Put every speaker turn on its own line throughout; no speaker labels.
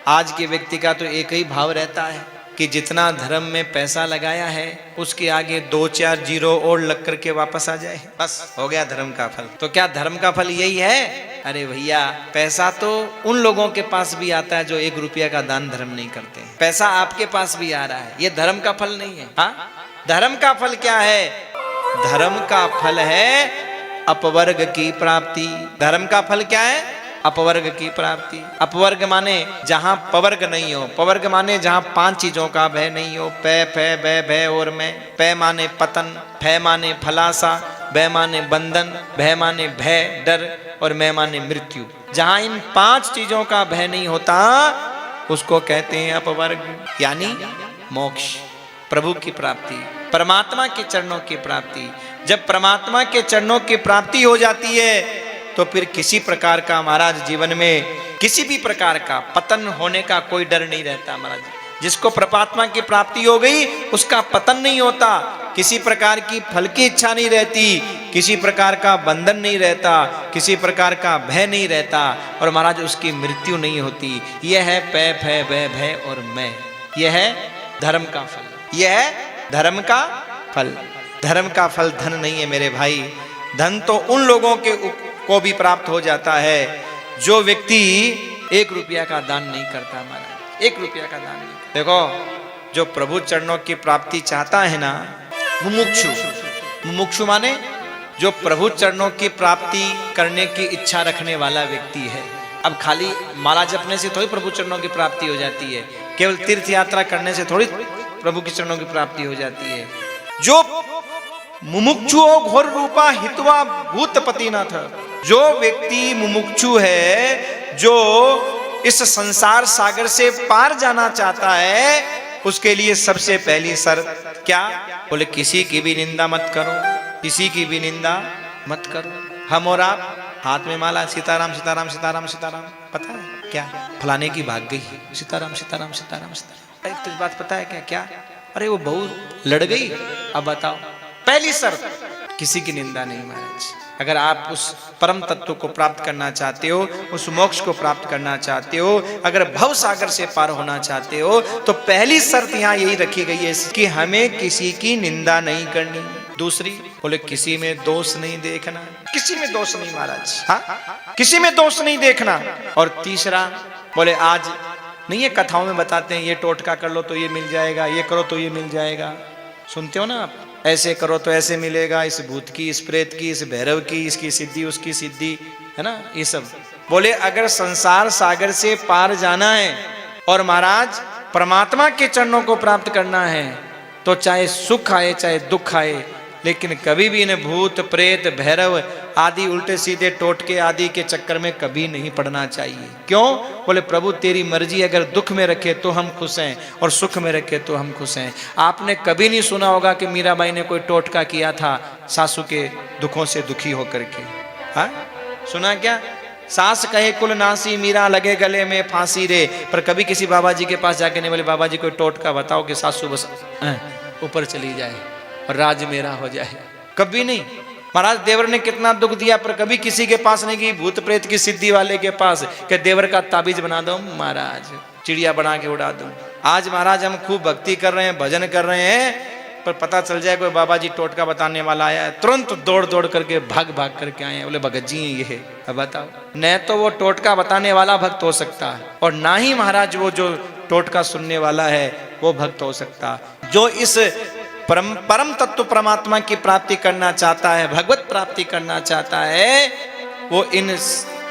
आज के व्यक्ति का तो एक ही भाव रहता है कि जितना धर्म में पैसा लगाया है उसके आगे 2-4 जीरो और लग करके वापस आ जाए, बस हो गया धर्म का फल। तो क्या धर्म का फल यही है? अरे भैया, पैसा तो उन लोगों के पास भी आता है जो 1 रुपया का दान धर्म नहीं करते हैं। पैसा आपके पास भी आ रहा है, ये धर्म का फल नहीं है। हाँ, धर्म का फल क्या है? धर्म का फल है अपवर्ग की प्राप्ति। धर्म का फल क्या है? अपवर्ग की प्राप्ति। अपवर्ग माने जहां पवर्ग नहीं हो। पवर्ग माने जहां 5 चीजों का भय नहीं हो। पै फै भय भय और मैं। पै माने पतन, फै माने फलासा, भय माने बंधन, भय माने भय डर, और मैं माने मृत्यु। जहां इन 5 चीजों का भय नहीं होता उसको कहते हैं अपवर्ग, यानी मोक्ष, प्रभु की प्राप्ति, परमात्मा के चरणों की प्राप्ति। जब परमात्मा के चरणों की प्राप्ति हो जाती है तो फिर किसी प्रकार का महाराज जीवन में किसी भी प्रकार का पतन होने का कोई डर नहीं रहता महाराज। जिसको परमात्मा की प्राप्ति हो गई उसका पतन नहीं होता, किसी प्रकार की फल की इच्छा नहीं रहती, किसी प्रकार का बंधन नहीं रहता, किसी प्रकार का भय नहीं रहता, और महाराज उसकी मृत्यु नहीं होती। यह है पै फै भय भय और मैं। यह है धर्म का फल, यह है धर्म का फल। धर्म का फल धन नहीं है मेरे भाई। धन तो उन लोगों को भी प्राप्त हो जाता है जो व्यक्ति 1 रुपया का दान नहीं करता महाराज। 1 रुपया का दान नहीं करता। देखो, जो प्रभु चरणों की प्राप्ति चाहता है ना, मुमुक्षु। मुमुक्षु माने जो प्रभु चरणों की प्राप्ति करने की इच्छा रखने वाला व्यक्ति है। अब खाली माला जपने से थोड़ी प्रभु चरणों की प्राप्ति हो जाती है, केवल तीर्थ यात्रा करने से थोड़ी प्रभु के चरणों की प्राप्ति हो जाती है। जो मुमुक्षु घोर रूपा हितवा भूतपति न था। जो व्यक्ति मुमुक्षु है, जो इस संसार सागर से पार जाना चाहता है, उसके लिए सबसे पहली शर्त क्या? बोले किसी की भी निंदा मत करो, किसी की भी निंदा मत करो। हम और आप हाथ में माला, सीताराम सीताराम सीताराम सीताराम, पता है क्या? फलाने की भाग गई, सीताराम सीताराम सीताराम सीताराम। एक तो बात पता है क्या? क्या? अरे वो बहू लड़ गई। अब बताओ, पहली शर्त किसी की निंदा नहीं महाराज। अगर आप उस परम तत्व को प्राप्त करना चाहते हो, उस मोक्ष को प्राप्त करना चाहते हो, अगर भव सागर से पार होना चाहते हो, तो पहली शर्त यहाँ यही रखी गई है कि हमें किसी की निंदा नहीं करनी। दूसरी, बोले किसी में दोष नहीं देखना। किसी में दोष नहीं महाराज। हाँ, किसी में दोष नहीं देखना। और तीसरा, बोले आज नहीं है कथाओं में बताते हैं ये टोटका कर लो तो ये मिल जाएगा, ये करो तो ये मिल जाएगा, सुनते हो ना आप? ऐसे करो तो ऐसे मिलेगा, इस भूत की, इस प्रेत की, इस भैरव की, इसकी सिद्धि, उसकी सिद्धि, है ना, ये सब। बोले अगर संसार सागर से पार जाना है और महाराज परमात्मा के चरणों को प्राप्त करना है, तो चाहे सुख आए चाहे दुख आए, लेकिन कभी भी इन भूत प्रेत भैरव आदि उल्टे सीधे टोटके आदि के चक्कर में कभी नहीं पड़ना चाहिए। क्यों? बोले प्रभु तेरी मर्जी, अगर दुख में रखे तो हम खुश हैं और सुख में रखे तो हम खुश हैं। आपने कभी नहीं सुना होगा कि मीराबाई ने कोई टोटका किया था सासू के दुखों से दुखी होकर के। हाँ, सुना क्या? सास कहे कुल नासी, मीरा लगे गले में फांसी रे। पर कभी किसी बाबा जी के पास जाके नहीं बोले बाबा जी कोई टोटका बताओ कि सासू बस ऊपर चली जाए और राज मेरा हो जाए। कभी नहीं। महाराज देवर ने कितना दुख दिया, पर कभी किसी के पास नहीं गई भूत प्रेत की सिद्धि वाले के पास कि देवर का ताबीज बना दो महाराज, चिड़िया बना के उड़ा दूं। आज महाराज हम खूब भक्ति कर रहे हैं, भजन कर रहे हैं, पर पता चल जाए कोई बाबा जी टोटका बताने वाला आया है, तुरंत दौड़ दौड़ करके भाग भाग करके आए हैं। बोले भगत जी हैं ये। अब बताओ, न तो वो टोटका बताने वाला भक्त हो सकता है और ना ही महाराज वो जो टोटका सुनने वाला है वो भक्त हो सकता। जो इस परम तत्व परमात्मा की प्राप्ति करना चाहता है, भगवत प्राप्ति करना चाहता है, वो इन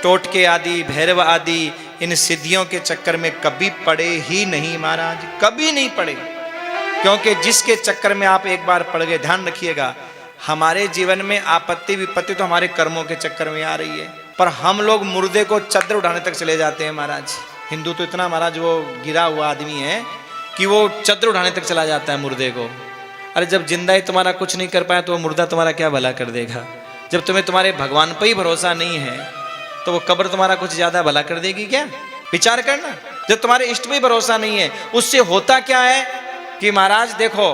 टोटके आदि भैरव आदि इन सिद्धियों के चक्कर में कभी पड़े ही नहीं महाराज, कभी नहीं पड़े। क्योंकि जिसके चक्कर में आप एक बार पड़ गए, ध्यान रखिएगा, हमारे जीवन में आपत्ति विपत्ति तो हमारे कर्मों के चक्कर में आ रही है, पर हम लोग मुर्दे को चद्र उठाने तक चले जाते हैं महाराज। हिंदू तो इतना महाराज वो गिरा हुआ आदमी है कि वो चद्र उठाने तक चला जाता है मुर्दे को। अरे जब जिंदा ही तुम्हारा कुछ नहीं कर पाया तो वो मुर्दा तुम्हारा क्या भला कर देगा? जब तुम्हें तुम्हारे भगवान पर ही भरोसा नहीं है तो वो कब्र तुम्हारा कुछ ज्यादा भला कर देगी क्या? विचार करना। जब तुम्हारे इष्ट पे भरोसा नहीं है, उससे होता क्या है कि महाराज देखो,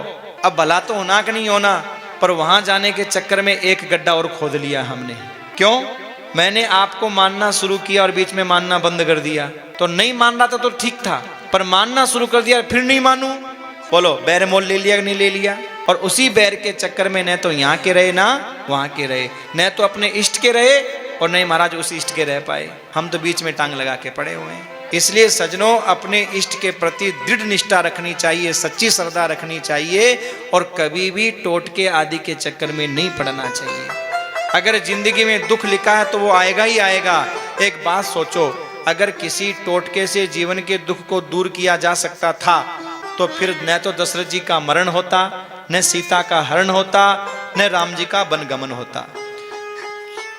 अब भला तो होना कि नहीं होना, पर वहां जाने के चक्कर में एक गड्ढा और खोद लिया हमने। क्यों? मैंने आपको मानना शुरू किया और बीच में मानना बंद कर दिया, तो नहीं मान रहा था तो ठीक था, पर मानना शुरू कर दिया फिर नहीं मानू, बोलो बैर मोल ले लिया कि नहीं ले लिया? और उसी बैर के चक्कर में न तो यहाँ के रहे ना वहां के रहे, न तो अपने इष्ट के रहे और नहीं महाराज उस इष्ट के रह पाए, हम तो बीच में टांग लगा के पड़े हुए हैं। इसलिए सजनों, अपने इष्ट के प्रति दृढ़ निष्ठा रखनी चाहिए, सच्ची श्रद्धा रखनी चाहिए और कभी भी टोटके आदि के चक्कर में नहीं पड़ना चाहिए। अगर जिंदगी में दुख लिखा है तो वो आएगा ही आएगा। एक बात सोचो, अगर किसी टोटके से जीवन के दुख को दूर किया जा सकता था तो फिर न तो दशरथ जी का मरण होता, न सीता का हरण होता, न राम जी का वनगमन होता।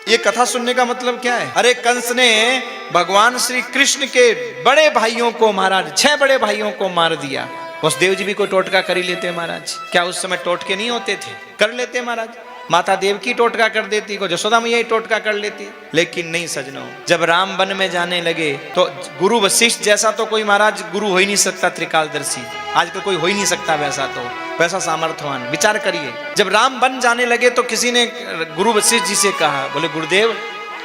ये कथा सुनने का मतलब क्या है? अरे कंस ने भगवान श्री कृष्ण के बड़े भाइयों को, महाराज 6 बड़े भाइयों को मार दिया। वसुदेव जी भी कोई टोटका कर ही लेते महाराज, क्या उस समय टोटके नहीं होते थे? कर लेते महाराज। माता देवकी टोटका कर देती, को यशोदा मैया टोटका कर लेती, लेकिन नहीं सजनों। जब राम वन में जाने लगे तो गुरु वशिष्ठ जैसा तो कोई महाराज गुरु हो ही नहीं सकता, त्रिकालदर्शी आजकल कोई हो ही नहीं सकता वैसा सामर्थ्यवान। विचार करिए, जब राम वन जाने लगे तो किसी ने गुरु वशिष्ठ जी से कहा, बोले गुरुदेव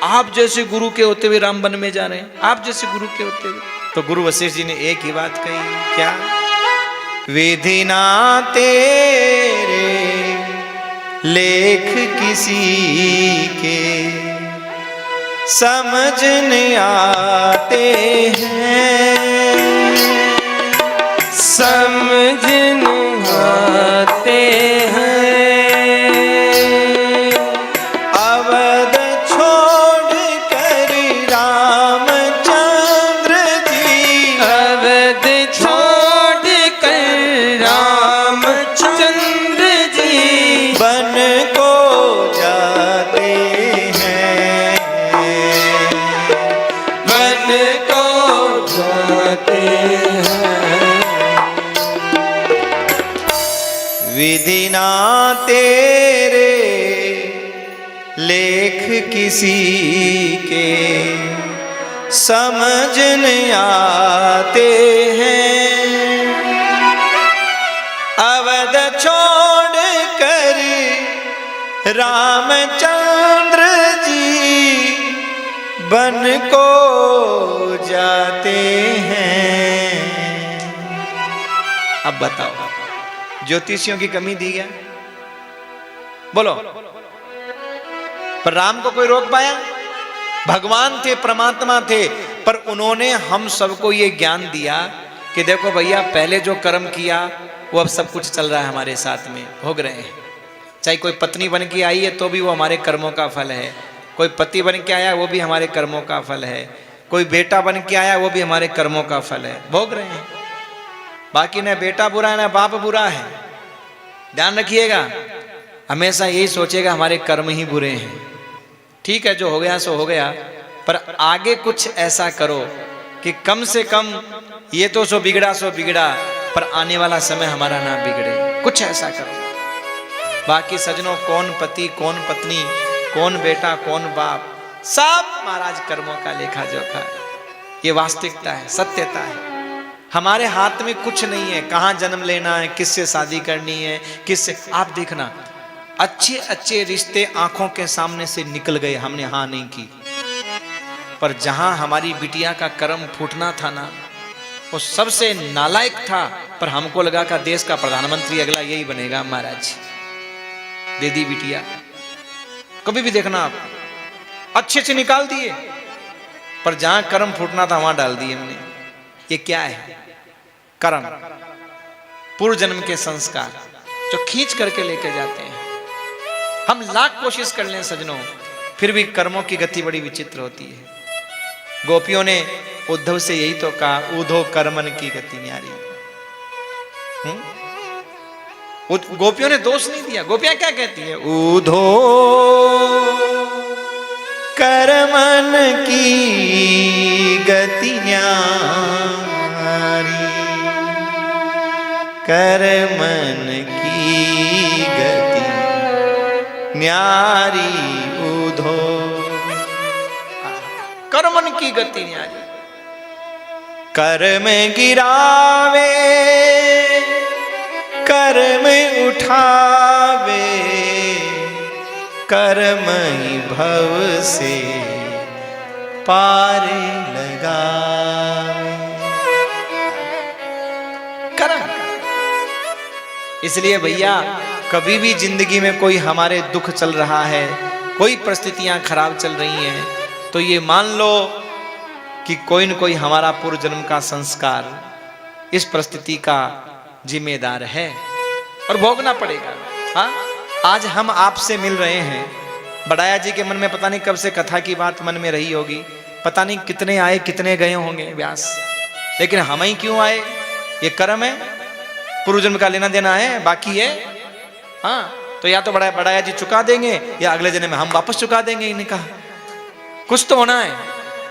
आप जैसे गुरु के होते हुए राम वन में जा रहे हैं, आप जैसे गुरु के होते हुए। तो गुरु वशिष्ठ जी ने एक ही बात कही, क्या? विधि ना तेरे लेख किसी के समझ न आते हैं,
समझ न आते हैं।
अवध छोड़ कर रामचंद्र जी,
अवध छोड़ कर रामचंद्र जी
वन को जाते हैं,
वन को जाते हैं।
विधि ना तेरे लेख किसी के समझ न आते हैं, अवध छोड़ कर रामचंद्र जी वन को जाते हैं। अब बताओ, ज्योतिषियों की कमी दी क्या? बोलो, पर राम को कोई रोक पाया? भगवान थे, परमात्मा थे, पर उन्होंने हम सबको ये ज्ञान दिया कि देखो भैया, पहले जो कर्म किया वो अब सब कुछ चल रहा है हमारे साथ में, भोग रहे हैं। चाहे कोई पत्नी बन के आई है तो भी वो हमारे कर्मों का फल है, कोई पति बन के आया वो भी हमारे कर्मों का फल है, कोई बेटा बन के आया वो भी हमारे कर्मों का फल है, भोग रहे हैं। बाकी न बेटा बुरा है न बाप बुरा है। ध्यान रखिएगा, हमेशा यही सोचेगा हमारे कर्म ही बुरे हैं। ठीक है, जो हो गया सो हो गया, पर आगे कुछ ऐसा करो कि कम से कम ये तो सो बिगड़ा, पर आने वाला समय हमारा ना बिगड़े, कुछ ऐसा करो। बाकी सजनों, कौन पति कौन पत्नी, कौन बेटा कौन बाप, सब महाराज कर्मों का लेखा जोखा है। ये वास्तविकता है, सत्यता है। हमारे हाथ में कुछ नहीं है, कहाँ जन्म लेना है, किससे शादी करनी है, किससे। आप देखना, अच्छे अच्छे रिश्ते आंखों के सामने से निकल गए, हमने हाँ नहीं की, पर जहां हमारी बिटिया का कर्म फूटना था ना, वो सबसे नालायक था, पर हमको लगा कि देश का प्रधानमंत्री अगला यही बनेगा महाराज, दे दी बिटिया। कभी भी देखना आप, अच्छे से निकाल दिए, पर जहां कर्म फूटना था वहां डाल दिए हमने। ये क्या है? कर्म, पूर्व जन्म के संस्कार जो खींच करके लेके जाते हैं। हम लाख कोशिश कर लें सजनों, फिर भी कर्मों की गति बड़ी विचित्र होती है। गोपियों ने उद्धव से यही तो कहा, ऊधो कर्मन की गति न्यारी। गोपियों ने दोष नहीं दिया। गोपियां क्या कहती है? ऊधो कर्मन की गति न्यारी, कर्मन की गति न्यारी ऊधो, कर्मन की गति न्यारी। कर्म गिरावे कर्म उठावे, कर्म ही भव से पार लगावे। कर्म। इसलिए भैया कभी भी जिंदगी में कोई हमारे दुख चल रहा है, कोई परिस्थितियां खराब चल रही हैं, तो ये मान लो कि कोई न कोई हमारा पूर्व जन्म का संस्कार इस परिस्थिति का जिम्मेदार है और भोगना पड़ेगा। हाँ, आज हम आपसे मिल रहे हैं, बड़ाया जी के मन में पता नहीं कब से कथा की बात मन में रही होगी, पता नहीं कितने आए कितने गए होंगे व्यास, लेकिन हम ही क्यों आए? ये कर्म है, पूर्व जन्म का लेना देना है, बाकी है। हाँ, तो या तो बड़ाया जी चुका देंगे या अगले जन्म में हम वापस चुका देंगे इनका। कुछ तो होना है,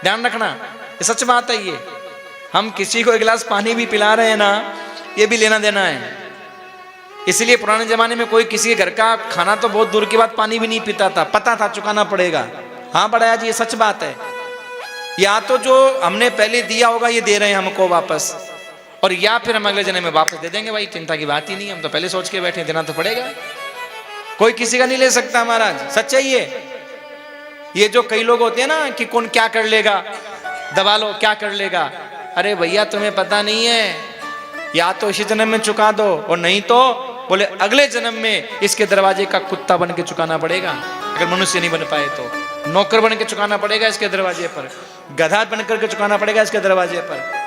ध्यान रखना, ये सच बात है। ये हम किसी को एक गिलास पानी भी पिला रहे हैं ना, ये भी लेना देना है। इसलिए पुराने जमाने में कोई किसी के घर का खाना तो बहुत दूर की बात, पानी भी नहीं पीता था, पता था चुकाना पड़ेगा। हाँ बड़ाया जी, ये सच बात है। या तो जो हमने पहले दिया होगा ये दे रहे हैं हमको वापस, और या फिर हम अगले जन्म में वापस दे देंगे। भाई चिंता की बात ही नहीं, हम तो पहले सोच के बैठे, देना तो पड़ेगा। कोई किसी का नहीं ले सकता महाराज, सच है ये जो कई लोग होते हैं ना कि कौन क्या कर लेगा, दबा लो क्या कर लेगा। अरे भैया तुम्हें पता नहीं है, या तो इसी जन्म में चुका दो, और नहीं तो बोले अगले जन्म में इसके दरवाजे का कुत्ता बन के चुकाना पड़ेगा। अगर मनुष्य नहीं बन पाए तो नौकर बन के चुकाना पड़ेगा इसके दरवाजे पर, गधा बन करके चुकाना पड़ेगा इसके दरवाजे पर।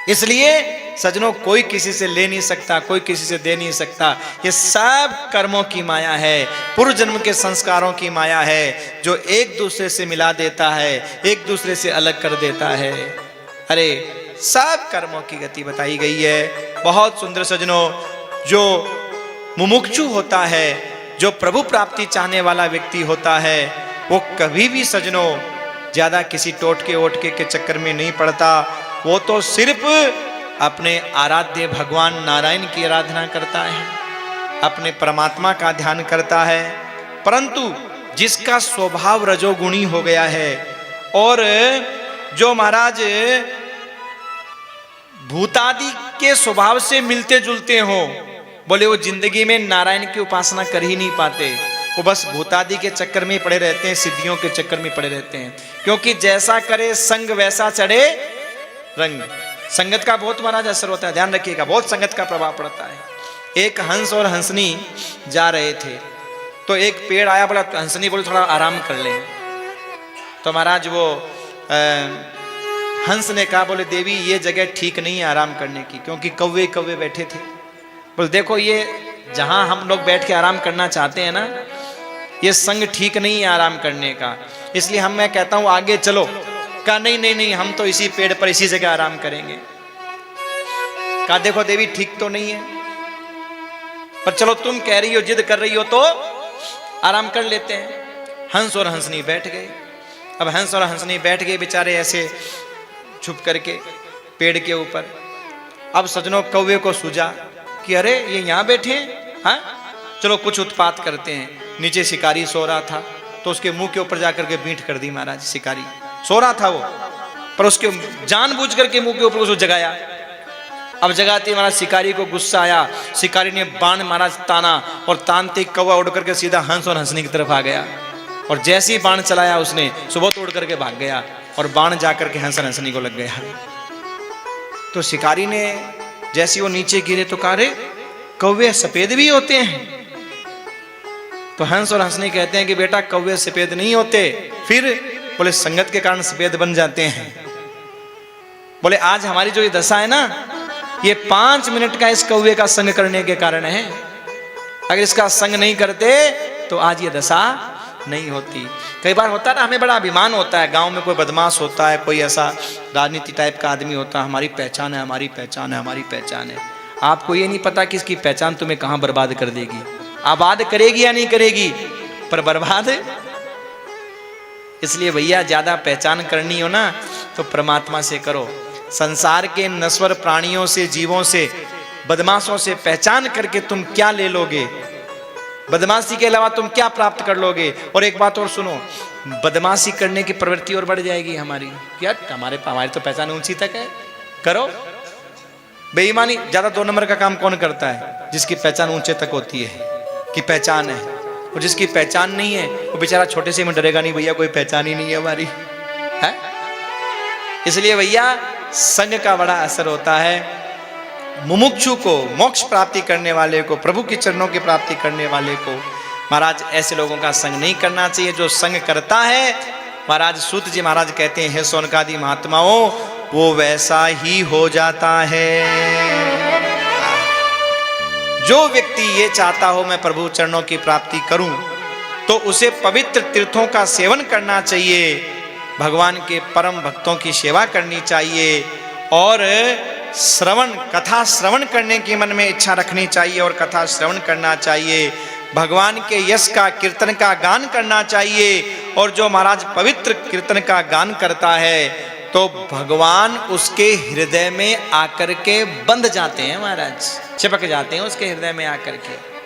इसलिए सजनों, कोई किसी से ले नहीं सकता, कोई किसी से दे नहीं सकता। ये सब कर्मों की माया है, पूर्व जन्म के संस्कारों की माया है, जो एक दूसरे से मिला देता है, एक दूसरे से अलग कर देता है। अरे सब कर्मों की गति बताई गई है, बहुत सुंदर सजनों। जो मुमुक्षु होता है, जो प्रभु प्राप्ति चाहने वाला व्यक्ति होता है, वो कभी भी सजनों ज्यादा किसी टोटके ओटके के चक्कर में नहीं पड़ता। वो तो सिर्फ अपने आराध्य भगवान नारायण की आराधना करता है, अपने परमात्मा का ध्यान करता है। परंतु जिसका स्वभाव रजोगुणी हो गया है और जो महाराज भूतादि के स्वभाव से मिलते जुलते हो, बोले वो जिंदगी में नारायण की उपासना कर ही नहीं पाते। वो बस भूतादि के चक्कर में पड़े रहते हैं, सिद्धियों के चक्कर में पड़े रहते हैं। क्योंकि जैसा करे संग वैसा चढ़े रंग। संगत का बहुत महाराज असर होता है, ध्यान रखिएगा, बहुत संगत का प्रभाव पड़ता है। एक हंस और हंसनी जा रहे थे, तो एक पेड़ आया, बोला हंसनी बोले थोड़ा आराम कर ले। तो महाराज वो हंस ने कहा, बोले देवी ये जगह ठीक नहीं है आराम करने की, क्योंकि कौवे कौवे बैठे थे। बोले देखो ये जहां हम लोग बैठ के आराम करना चाहते हैं ना, ये संग ठीक नहीं है आराम करने का, इसलिए मैं कहता हूं आगे चलो। कहा नहीं नहीं नहीं, हम तो इसी पेड़ पर इसी जगह आराम करेंगे। कहा देखो देवी ठीक तो नहीं है, पर चलो तुम कह रही हो, जिद कर रही हो तो आराम कर लेते हैं। हंस और हंसनी बैठ गए। अब हंस और हंसनी बैठ गए बेचारे ऐसे छुप करके पेड़ के ऊपर। अब सजनों कौवे को सूझा कि अरे ये यहाँ बैठे हैं, हाँ चलो कुछ उत्पात करते हैं। नीचे शिकारी सो रहा था, तो उसके मुंह के ऊपर जाकर के बींट कर दी महाराज। शिकारी सो रहा था वो, पर उसके जानबूझ करके मुंह के ऊपर उसको जगाया। अब जगाते महाराज शिकारी को गुस्सा आया, शिकारी ने बाण महाराज ताना, और तानते कौवा उड़ करके सीधा हंस और हंसनी की तरफ आ गया। और जैसे ही बाण चलाया उसने, सुबह तो उड़ करके भाग गया, और बाण जाकर के हंस और हंसनी को लग गया। तो शिकारी ने जैसे वो नीचे गिरे तो कहा रे कौवे सफेद भी होते हैं? तो हंस और हंसनी कहते हैं कि बेटा कौवे सफेद नहीं होते, फिर बोले संगत के कारण सफेद बन जाते हैं। बोले आज हमारी जो ये दशा है ना, ये 5 मिनट का इस कौवे का संग करने के कारण है। अगर इसका संग नहीं करते तो आज ये दशा नहीं होती। कई बार होता है ना, हमें बड़ा अभिमान होता है, गांव में कोई बदमाश होता है, कोई ऐसा राजनीति टाइप का आदमी होता है, हमारी पहचान है, हमारी पहचान है, हमारी पहचान है। आपको ये नहीं पता कि इसकी पहचान तुम्हें कहां बर्बाद कर देगी। आबाद करेगी या नहीं करेगी, पर बर्बाद। इसलिए भैया ज्यादा पहचान करनी हो ना तो परमात्मा से करो। संसार के नश्वर प्राणियों से, जीवों से, बदमाशों से पहचान करके तुम क्या ले लोगे? बदमाशी के अलावा तुम क्या प्राप्त कर लोगे? और एक बात और सुनो, बदमाशी करने की प्रवृत्ति और बढ़ जाएगी हमारी। यार हमारी तो पहचान ऊंची तक है, करो। बेईमानी ज्यादा 2 नंबर का काम कौन करता है? जिसकी पहचान ऊंचे तक होती है कि पहचान है, और जिसकी पहचान नहीं है वो बेचारा छोटे से में डरेगा नहीं, भैया कोई पहचान ही नहीं है हमारी। इसलिए भैया संग का बड़ा असर होता है। मुमुक्षु को, मोक्ष प्राप्ति करने वाले को, प्रभु के चरणों की प्राप्ति करने वाले को महाराज ऐसे लोगों का संग नहीं करना चाहिए। जो संग करता है महाराज सूत जी महाराज कहते हैं, हे सौनकादि महात्माओं, वो वैसा ही हो जाता है। जो व्यक्ति ये चाहता हो मैं प्रभु चरणों की प्राप्ति करूं, तो उसे पवित्र तीर्थों का सेवन करना चाहिए, भगवान के परम भक्तों की सेवा करनी चाहिए और श्रवण, कथा श्रवण करने की मन में इच्छा रखनी चाहिए और कथा श्रवण करना चाहिए। भगवान के यश का, कीर्तन का गान करना चाहिए। और जो महाराज पवित्र कीर्तन का गान करता है तो भगवान उसके हृदय में आकर के बंध जाते हैं महाराज, चिपक जाते हैं उसके हृदय में आकर के।